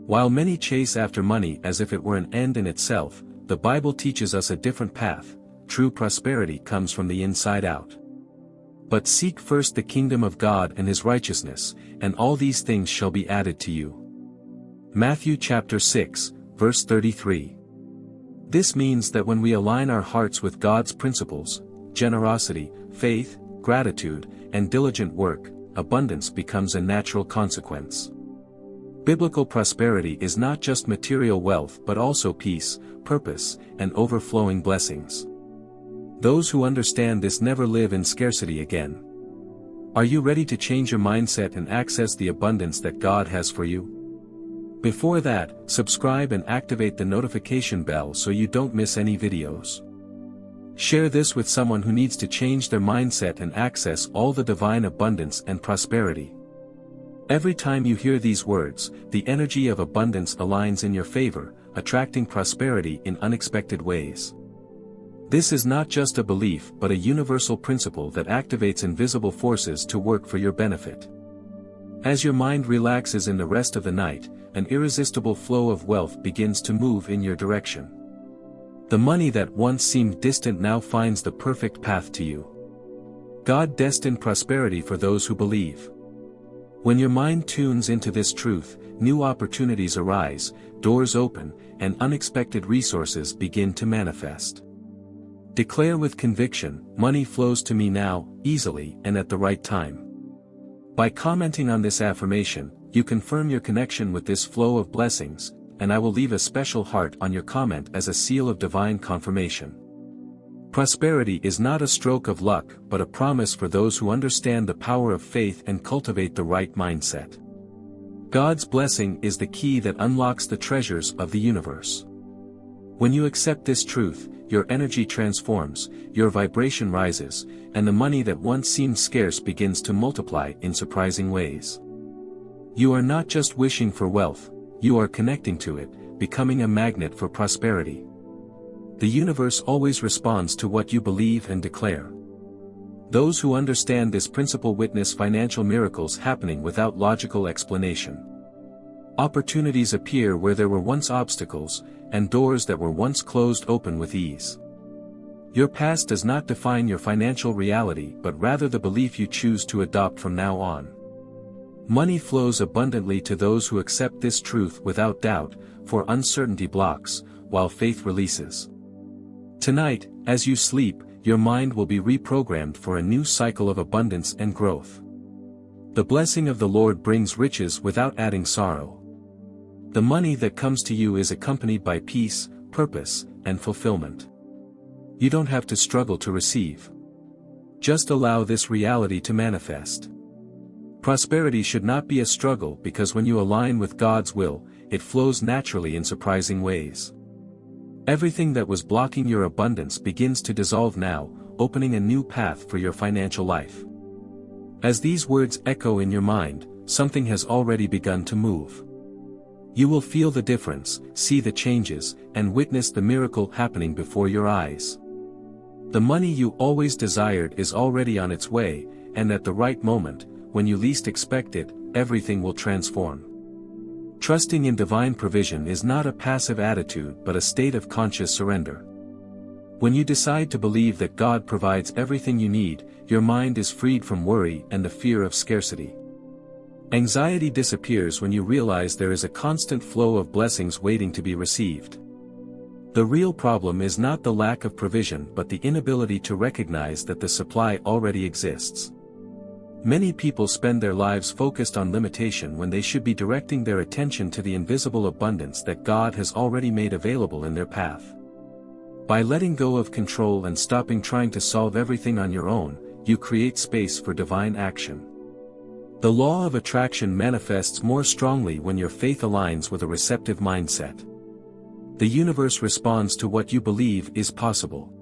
While many chase after money as if it were an end in itself, the Bible teaches us a different path. True prosperity comes from the inside out. But seek first the kingdom of God and his righteousness, and all these things shall be added to you. Matthew chapter 6, verse 33. This means that when we align our hearts with God's principles, generosity, faith, gratitude, and diligent work, abundance becomes a natural consequence. Biblical prosperity is not just material wealth but also peace, purpose, and overflowing blessings. Those who understand this never live in scarcity again. Are you ready to change your mindset and access the abundance that God has for you? Before that, subscribe and activate the notification bell so you don't miss any videos. Share this with someone who needs to change their mindset and access all the divine abundance and prosperity. Every time you hear these words, the energy of abundance aligns in your favor, attracting prosperity in unexpected ways. This is not just a belief but a universal principle that activates invisible forces to work for your benefit. As your mind relaxes in the rest of the night, an irresistible flow of wealth begins to move in your direction. The money that once seemed distant now finds the perfect path to you. God destined prosperity for those who believe. When your mind tunes into this truth, new opportunities arise, doors open, and unexpected resources begin to manifest. Declare with conviction, money flows to me now, easily and at the right time. By commenting on this affirmation, you confirm your connection with this flow of blessings, and I will leave a special heart on your comment as a seal of divine confirmation. Prosperity is not a stroke of luck but a promise for those who understand the power of faith and cultivate the right mindset. God's blessing is the key that unlocks the treasures of the universe. When you accept this truth, your energy transforms, your vibration rises, and the money that once seemed scarce begins to multiply in surprising ways. You are not just wishing for wealth, you are connecting to it, becoming a magnet for prosperity. The universe always responds to what you believe and declare. Those who understand this principle witness financial miracles happening without logical explanation. Opportunities appear where there were once obstacles, and doors that were once closed open with ease. Your past does not define your financial reality but rather the belief you choose to adopt from now on. Money flows abundantly to those who accept this truth without doubt, for uncertainty blocks, while faith releases. Tonight, as you sleep, your mind will be reprogrammed for a new cycle of abundance and growth. The blessing of the Lord brings riches without adding sorrow. The money that comes to you is accompanied by peace, purpose, and fulfillment. You don't have to struggle to receive. Just allow this reality to manifest. Prosperity should not be a struggle because when you align with God's will, it flows naturally in surprising ways. Everything that was blocking your abundance begins to dissolve now, opening a new path for your financial life. As these words echo in your mind, something has already begun to move. You will feel the difference, see the changes, and witness the miracle happening before your eyes. The money you always desired is already on its way, and at the right moment, when you least expect it, everything will transform. Trusting in divine provision is not a passive attitude but a state of conscious surrender. When you decide to believe that God provides everything you need, your mind is freed from worry and the fear of scarcity. Anxiety disappears when you realize there is a constant flow of blessings waiting to be received. The real problem is not the lack of provision but the inability to recognize that the supply already exists. Many people spend their lives focused on limitation when they should be directing their attention to the invisible abundance that God has already made available in their path. By letting go of control and stopping trying to solve everything on your own, you create space for divine action. The law of attraction manifests more strongly when your faith aligns with a receptive mindset. The universe responds to what you believe is possible.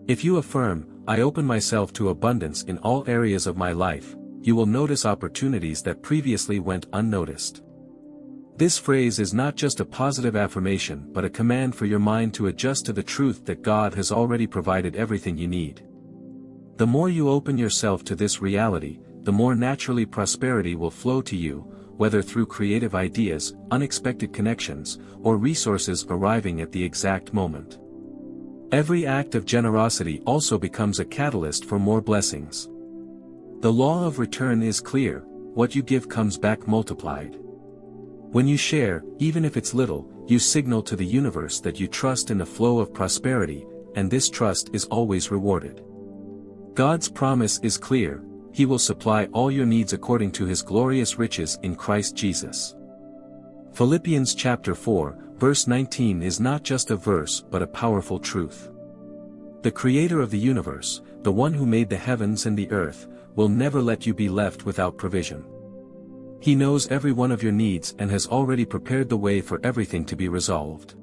If you affirm, "I open myself to abundance in all areas of my life," you will notice opportunities that previously went unnoticed. This phrase is not just a positive affirmation but a command for your mind to adjust to the truth that God has already provided everything you need. The more you open yourself to this reality, the more naturally prosperity will flow to you, whether through creative ideas, unexpected connections, or resources arriving at the exact moment. Every act of generosity also becomes a catalyst for more blessings. The law of return is clear: what you give comes back multiplied. When you share, even if it's little, you signal to the universe that you trust in the flow of prosperity, and this trust is always rewarded. God's promise is clear: He will supply all your needs according to His glorious riches in Christ Jesus. Philippians chapter 4, verse 19 is not just a verse but a powerful truth. The Creator of the universe, the one who made the heavens and the earth, will never let you be left without provision. He knows every one of your needs and has already prepared the way for everything to be resolved.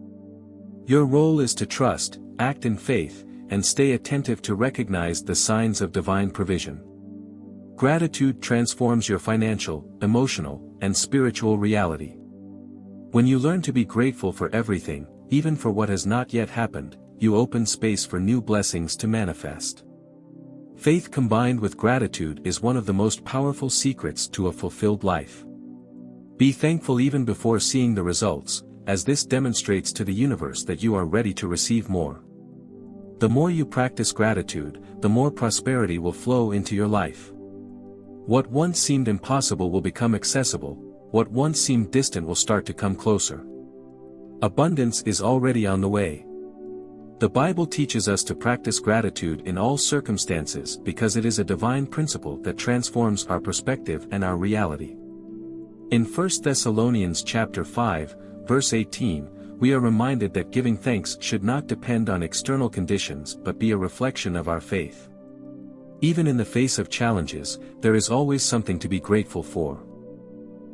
Your role is to trust, act in faith, and stay attentive to recognize the signs of divine provision. Gratitude transforms your financial, emotional, and spiritual reality. When you learn to be grateful for everything, even for what has not yet happened, you open space for new blessings to manifest. Faith combined with gratitude is one of the most powerful secrets to a fulfilled life. Be thankful even before seeing the results, as this demonstrates to the universe that you are ready to receive more. The more you practice gratitude, the more prosperity will flow into your life. What once seemed impossible will become accessible, what once seemed distant will start to come closer. Abundance is already on the way. The Bible teaches us to practice gratitude in all circumstances because it is a divine principle that transforms our perspective and our reality. In 1 Thessalonians chapter 5, verse 18, we are reminded that giving thanks should not depend on external conditions but be a reflection of our faith. Even in the face of challenges, there is always something to be grateful for.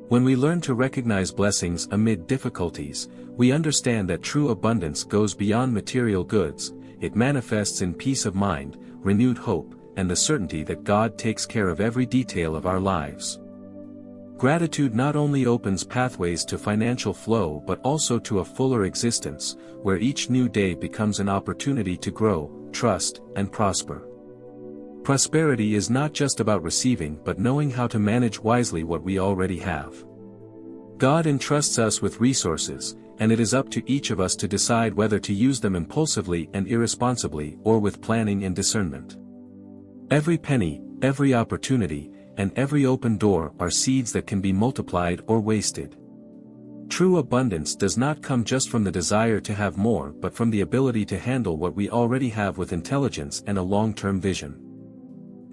When we learn to recognize blessings amid difficulties, we understand that true abundance goes beyond material goods. It manifests in peace of mind, renewed hope, and the certainty that God takes care of every detail of our lives. Gratitude not only opens pathways to financial flow but also to a fuller existence, where each new day becomes an opportunity to grow, trust, and prosper. Prosperity is not just about receiving but knowing how to manage wisely what we already have. God entrusts us with resources, and it is up to each of us to decide whether to use them impulsively and irresponsibly or with planning and discernment. Every penny, every opportunity, and every open door are seeds that can be multiplied or wasted. True abundance does not come just from the desire to have more but from the ability to handle what we already have with intelligence and a long-term vision.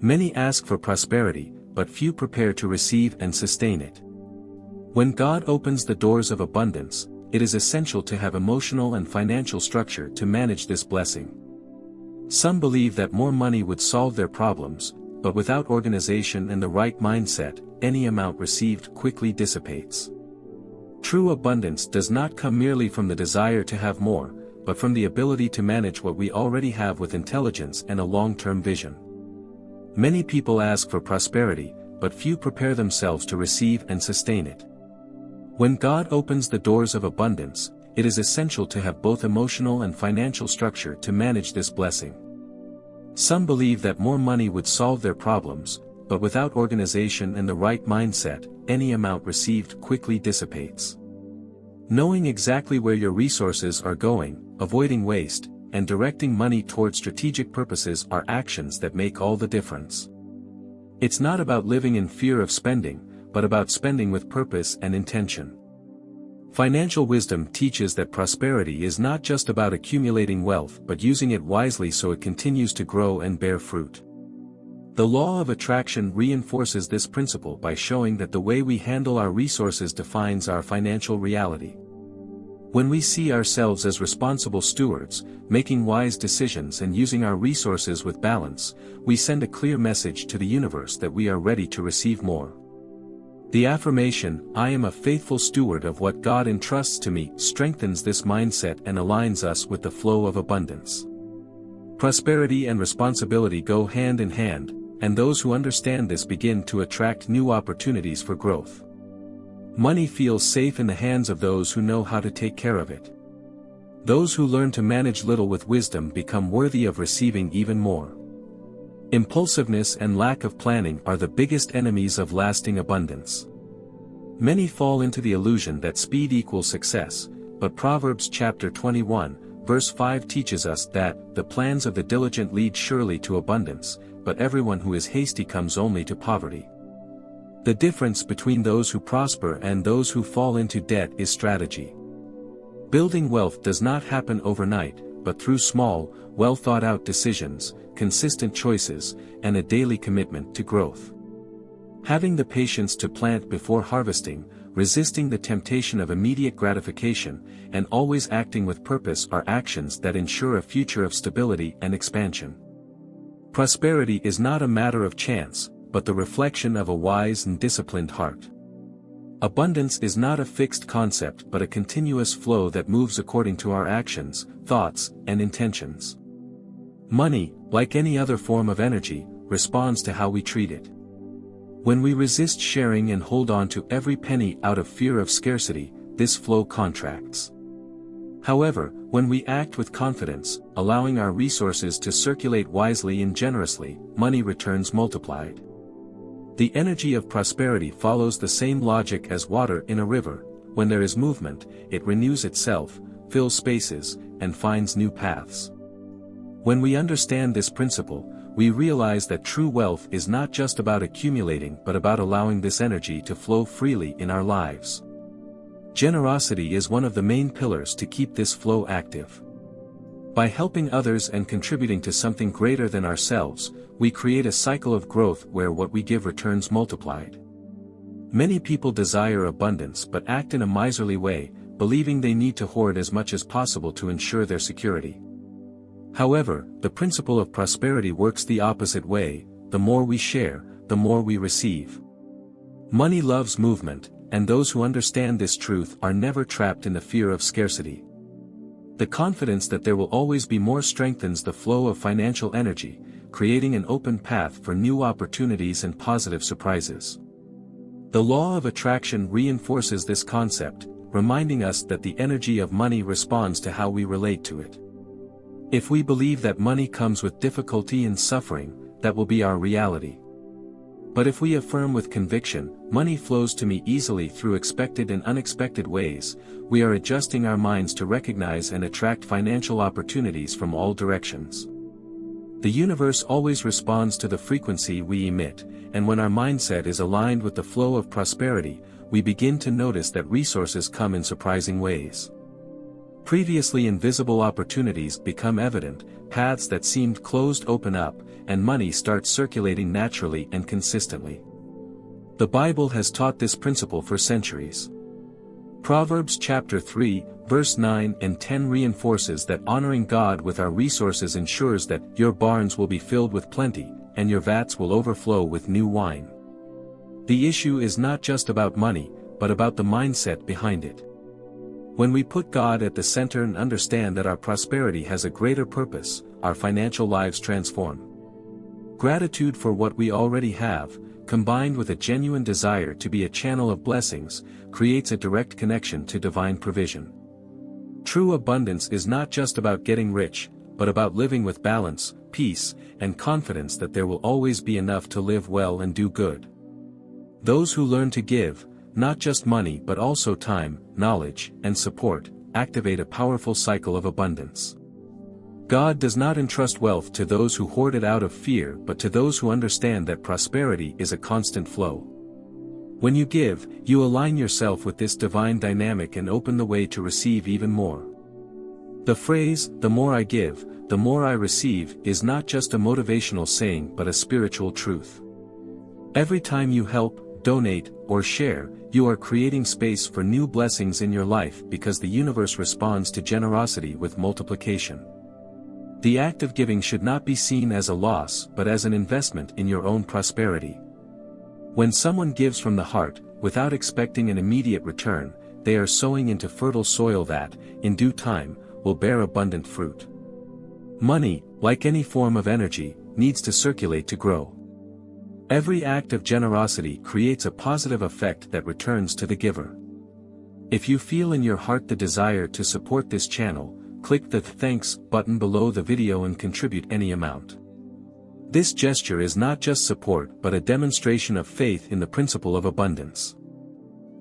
Many ask for prosperity, but few prepare to receive and sustain it. When God opens the doors of abundance, it is essential to have emotional and financial structure to manage this blessing. Some believe that more money would solve their problems, but without organization and the right mindset, any amount received quickly dissipates. True abundance does not come merely from the desire to have more, but from the ability to manage what we already have with intelligence and a long-term vision. Many people ask for prosperity, but few prepare themselves to receive and sustain it. When God opens the doors of abundance, it is essential to have both emotional and financial structure to manage this blessing. Some believe that more money would solve their problems, but without organization and the right mindset, any amount received quickly dissipates. Knowing exactly where your resources are going, avoiding waste, and directing money toward strategic purposes are actions that make all the difference. It's not about living in fear of spending, but about spending with purpose and intention. Financial wisdom teaches that prosperity is not just about accumulating wealth but using it wisely so it continues to grow and bear fruit. The law of attraction reinforces this principle by showing that the way we handle our resources defines our financial reality. When we see ourselves as responsible stewards, making wise decisions and using our resources with balance, we send a clear message to the universe that we are ready to receive more. The affirmation, "I am a faithful steward of what God entrusts to me," strengthens this mindset and aligns us with the flow of abundance. Prosperity and responsibility go hand in hand, and those who understand this begin to attract new opportunities for growth. Money feels safe in the hands of those who know how to take care of it. Those who learn to manage little with wisdom become worthy of receiving even more. Impulsiveness and lack of planning are the biggest enemies of lasting abundance. Many fall into the illusion that speed equals success, but Proverbs chapter 21, verse 5 teaches us that, "The plans of the diligent lead surely to abundance, but everyone who is hasty comes only to poverty." The difference between those who prosper and those who fall into debt is strategy. Building wealth does not happen overnight, but through small, well-thought-out decisions, consistent choices, and a daily commitment to growth. Having the patience to plant before harvesting, resisting the temptation of immediate gratification, and always acting with purpose are actions that ensure a future of stability and expansion. Prosperity is not a matter of chance, but the reflection of a wise and disciplined heart. Abundance is not a fixed concept but a continuous flow that moves according to our actions, thoughts, and intentions. Money, like any other form of energy, responds to how we treat it. When we resist sharing and hold on to every penny out of fear of scarcity, this flow contracts. However, when we act with confidence, allowing our resources to circulate wisely and generously, money returns multiplied. The energy of prosperity follows the same logic as water in a river. When there is movement, it renews itself, fills spaces, and finds new paths. When we understand this principle, we realize that true wealth is not just about accumulating but about allowing this energy to flow freely in our lives. Generosity is one of the main pillars to keep this flow active. By helping others and contributing to something greater than ourselves, we create a cycle of growth where what we give returns multiplied. Many people desire abundance but act in a miserly way, believing they need to hoard as much as possible to ensure their security. However, the principle of prosperity works the opposite way: the more we share, the more we receive. Money loves movement, and those who understand this truth are never trapped in the fear of scarcity. The confidence that there will always be more strengthens the flow of financial energy, creating an open path for new opportunities and positive surprises. The law of attraction reinforces this concept, reminding us that the energy of money responds to how we relate to it. If we believe that money comes with difficulty and suffering, that will be our reality. But if we affirm with conviction, "Money flows to me easily through expected and unexpected ways," we are adjusting our minds to recognize and attract financial opportunities from all directions. The universe always responds to the frequency we emit, and when our mindset is aligned with the flow of prosperity, we begin to notice that resources come in surprising ways. Previously invisible opportunities become evident, paths that seemed closed open up, and money starts circulating naturally and consistently. The Bible has taught this principle for centuries. Proverbs chapter 3, verse 9 and 10 reinforces that honoring God with our resources ensures that your barns will be filled with plenty, and your vats will overflow with new wine. The issue is not just about money, but about the mindset behind it. When we put God at the center and understand that our prosperity has a greater purpose, our financial lives transform. Gratitude for what we already have, combined with a genuine desire to be a channel of blessings, creates a direct connection to divine provision. True abundance is not just about getting rich, but about living with balance, peace, and confidence that there will always be enough to live well and do good. Those who learn to give, not just money but also time, knowledge, and support, activate a powerful cycle of abundance. God does not entrust wealth to those who hoard it out of fear but to those who understand that prosperity is a constant flow. When you give, you align yourself with this divine dynamic and open the way to receive even more. The phrase, "the more I give, the more I receive," is not just a motivational saying but a spiritual truth. Every time you help, donate, or share, you are creating space for new blessings in your life because the universe responds to generosity with multiplication. The act of giving should not be seen as a loss but as an investment in your own prosperity. When someone gives from the heart, without expecting an immediate return, they are sowing into fertile soil that, in due time, will bear abundant fruit. Money, like any form of energy, needs to circulate to grow. Every act of generosity creates a positive effect that returns to the giver. If you feel in your heart the desire to support this channel, click the Thanks button below the video and contribute any amount. This gesture is not just support but a demonstration of faith in the principle of abundance.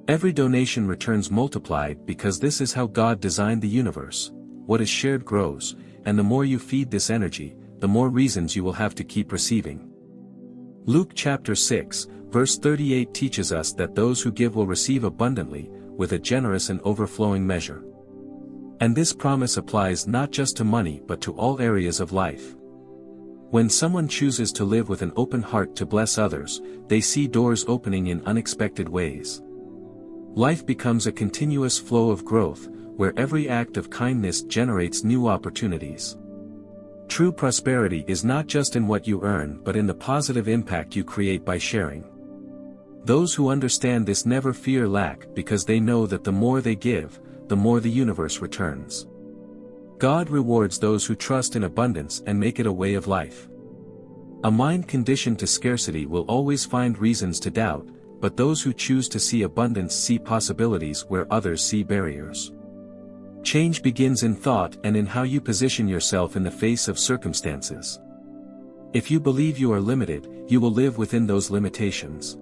Every donation returns multiplied because this is how God designed the universe. What is shared grows, and the more you feed this energy, the more reasons you will have to keep receiving. Luke chapter 6, verse 38 teaches us that those who give will receive abundantly, with a generous and overflowing measure. And this promise applies not just to money but to all areas of life. When someone chooses to live with an open heart to bless others, they see doors opening in unexpected ways. Life becomes a continuous flow of growth, where every act of kindness generates new opportunities. True prosperity is not just in what you earn but in the positive impact you create by sharing. Those who understand this never fear lack because they know that the more they give, the more the universe returns. God rewards those who trust in abundance and make it a way of life. A mind conditioned to scarcity will always find reasons to doubt, but those who choose to see abundance see possibilities where others see barriers. Change begins in thought and in how you position yourself in the face of circumstances. If you believe you are limited, you will live within those limitations.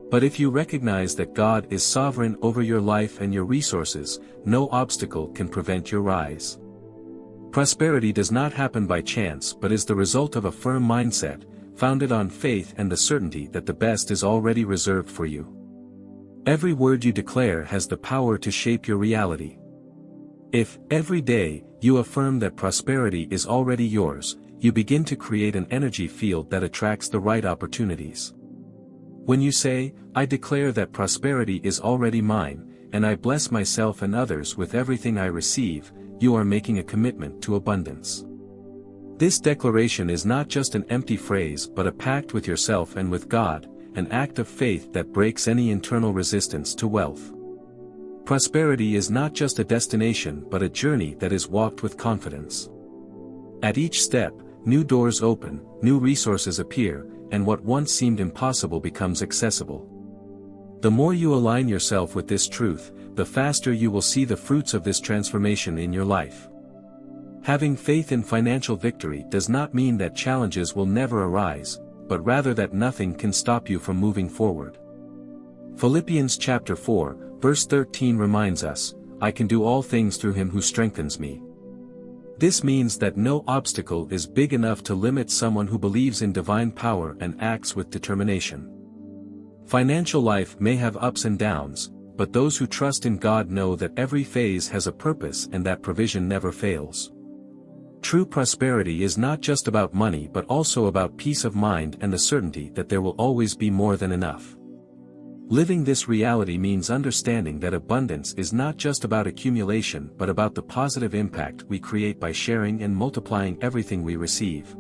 But if you recognize that God is sovereign over your life and your resources, no obstacle can prevent your rise. Prosperity does not happen by chance but is the result of a firm mindset, founded on faith and the certainty that the best is already reserved for you. Every word you declare has the power to shape your reality. If, every day, you affirm that prosperity is already yours, you begin to create an energy field that attracts the right opportunities. When you say, "I declare that prosperity is already mine, and I bless myself and others with everything I receive," you are making a commitment to abundance. This declaration is not just an empty phrase but a pact with yourself and with God, an act of faith that breaks any internal resistance to wealth. Prosperity is not just a destination but a journey that is walked with confidence. At each step, new doors open, new resources appear, and what once seemed impossible becomes accessible. The more you align yourself with this truth, the faster you will see the fruits of this transformation in your life. Having faith in financial victory does not mean that challenges will never arise, but rather that nothing can stop you from moving forward. Philippians chapter 4, verse 13 reminds us, "I can do all things through him who strengthens me." This means that no obstacle is big enough to limit someone who believes in divine power and acts with determination. Financial life may have ups and downs, but those who trust in God know that every phase has a purpose and that provision never fails. True prosperity is not just about money but also about peace of mind and the certainty that there will always be more than enough. Living this reality means understanding that abundance is not just about accumulation but about the positive impact we create by sharing and multiplying everything we receive.